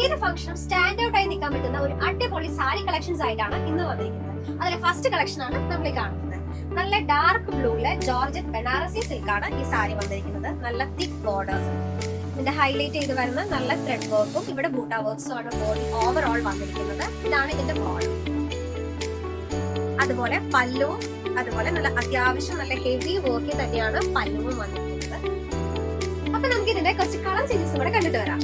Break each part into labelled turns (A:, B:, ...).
A: ഏത് ഫംഗ്ഷനും stand out ആയി നിൽക്കാൻ പറ്റുന്ന ഒരു അടിപൊളി സാരി കളക്ഷൻസ് ആയിട്ടാണ് ഇന്ന് വന്നിരിക്കുന്നത്. അതിലെ ഫസ്റ്റ് കളക്ഷൻ ആണ് നമ്മൾ കാണുന്നത്. നല്ല ഡാർക്ക് ബ്ലൂയിലെ ജോർജറ്റ് ബനാറസി സിൽക്ക് ആണ് ഈ സാരി വന്നിരിക്കുന്നത്. നല്ല തിക്ക് ബോർഡേഴ്സ്, ഇതിന്റെ ഹൈലൈറ്റ് ചെയ്ത് വരുന്ന നല്ല ത്രെഡ് വർക്കും ഇവിടെ ബൂട്ട വർക്ക്സും ആണ് ബോഡി ഓവറോൾ വന്നിരിക്കുന്നത്. ഇതാണ് ഇതിന്റെ ബോർഡർ. അതുപോലെ പല്ലുവും അതുപോലെ നല്ല അത്യാവശ്യം നല്ല ഹെവി വർക്ക് തന്നെയാണ് പല്ലുവും വന്നിരിക്കുന്നത്. അപ്പൊ നമുക്ക് ഇതിന്റെ കുറച്ച് കളർ ചേഞ്ചസും കൂടെ കണ്ടിട്ട് വരാം.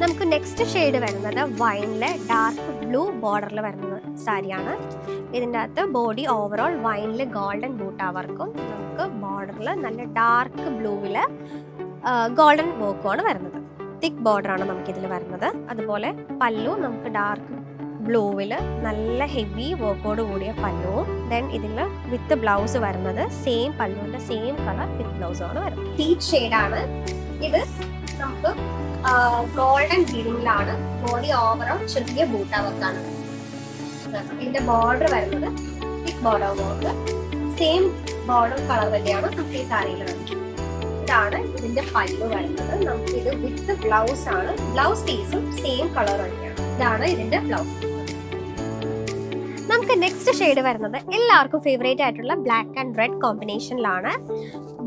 A: നമുക്ക് നെക്സ്റ്റ് ഷെയ്ഡ് വരുന്നത് വൈനിലെ ഡാർക്ക് ബ്ലൂ ബോർഡറിൽ വരുന്ന സാരിയാണ്. ഇതിൻ്റെ അകത്ത് ബോഡി ഓവറോൾ വൈനിൽ ഗോൾഡൻ ബൂട്ട വർക്കും നമുക്ക് ബോർഡറിൽ നല്ല ഡാർക്ക് ബ്ലൂവിൽ ഗോൾഡൻ വർക്കുമാണ് വരുന്നത്. തിക്ക് ബോർഡറാണ് നമുക്കിതിൽ വരുന്നത്. അതുപോലെ പല്ലു നമുക്ക് ഡാർക്ക് ബ്ലൂവിൽ നല്ല ഹെവി വർക്കോട് കൂടിയ പല്ലുവും ദെൻ ഇതിൽ വിത്ത് ബ്ലൗസ് വരുന്നത് സെയിം പല്ലുവിൻ്റെ സെയിം കളർ വിത്ത് ബ്ലൗസുമാണ് വരുന്നത്. പീച്ച് ഷെയ്ഡാണ് ഇത്. നമുക്ക് ഗോൾഡൻ ഗ്രീനിലാണ്. ബോഡി ഓവറോൾ ചെറിയ ബൂട്ട വർക്കാണ്. ഇതിന്റെ ബോർഡർ വരുന്നത് thick border work, same border colour തന്നെയാണ് നമുക്ക് ഈ സാരിയിൽ വരുന്നത്. ഇതാണ് ഇതിന്റെ പല്ലു വരുന്നത്. നമുക്ക് ഇത് വിത്ത് ബ്ലൗസ് ആണ്. ബ്ലൗസ് പീസും സെയിം കളർ തന്നെയാണ്. ഇതാണ് ഇതിന്റെ ബ്ലൗസ്. നമുക്ക് നെക്സ്റ്റ് ഷെയ്ഡ് വരുന്നത് എല്ലാവർക്കും ഫേവറേറ്റ് ആയിട്ടുള്ള ബ്ലാക്ക് ആൻഡ് റെഡ് കോമ്പിനേഷനിലാണ്.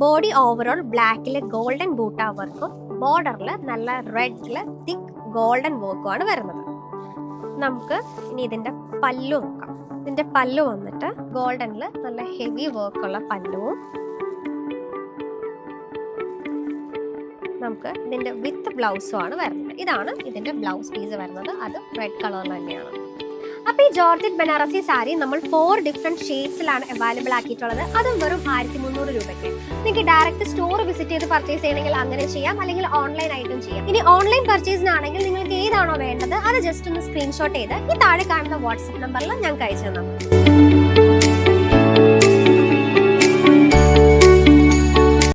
A: ബോഡി ഓവറോൾ ബ്ലാക്കിൽ ഗോൾഡൻ ബൂട്ട വർക്കും ബോർഡറിൽ നല്ല റെഡില് തിക്ക് ഗോൾഡൻ വർക്കുമാണ് വരുന്നത്. നമുക്ക് ഇനി ഇതിന്റെ പല്ലു നോക്കാം. ഇതിന്റെ പല്ലു വന്നിട്ട് ഗോൾഡനിൽ നല്ല ഹെവി വർക്കുള്ള പല്ലുവും നമുക്ക് ഇതിന്റെ വിത്ത് ബ്ലൗസും ആണ് വരുന്നത്. ഇതാണ് ഇതിന്റെ ബ്ലൗസ് പീസ് വരുന്നത്. അത് റെഡ് കളർ തന്നെയാണ്. അപ്പൊ ഈ ജോർജറ്റ് ബനാറസി സാരി നമ്മൾ 4 ഡിഫറെന്റ് ഷെയ്ഡ്സിലാണ് അവൈലബിൾ ആക്കിയിട്ടുള്ളത്. അതും വെറും 1300 രൂപയ്ക്ക്. നിങ്ങൾക്ക് ഡയറക്റ്റ് സ്റ്റോർ വിസിറ്റ് ചെയ്ത് പർച്ചേസ് ചെയ്യണമെങ്കിൽ അങ്ങനെ ചെയ്യാം, അല്ലെങ്കിൽ ഓൺലൈൻ ആയിട്ടും ചെയ്യാം. ഇനി ഓൺലൈൻ പർച്ചേസിനാണെങ്കിൽ നിങ്ങൾക്ക് ഏതാണോ വേണ്ടത് അത് ജസ്റ്റ് ഒന്ന് സ്ക്രീൻഷോട്ട് ചെയ്ത് ഈ താഴെ കാണുന്ന വാട്സ്ആപ്പ് നമ്പറിൽ ഞങ്ങൾക്ക് അയച്ചു തന്നാൽ മതി.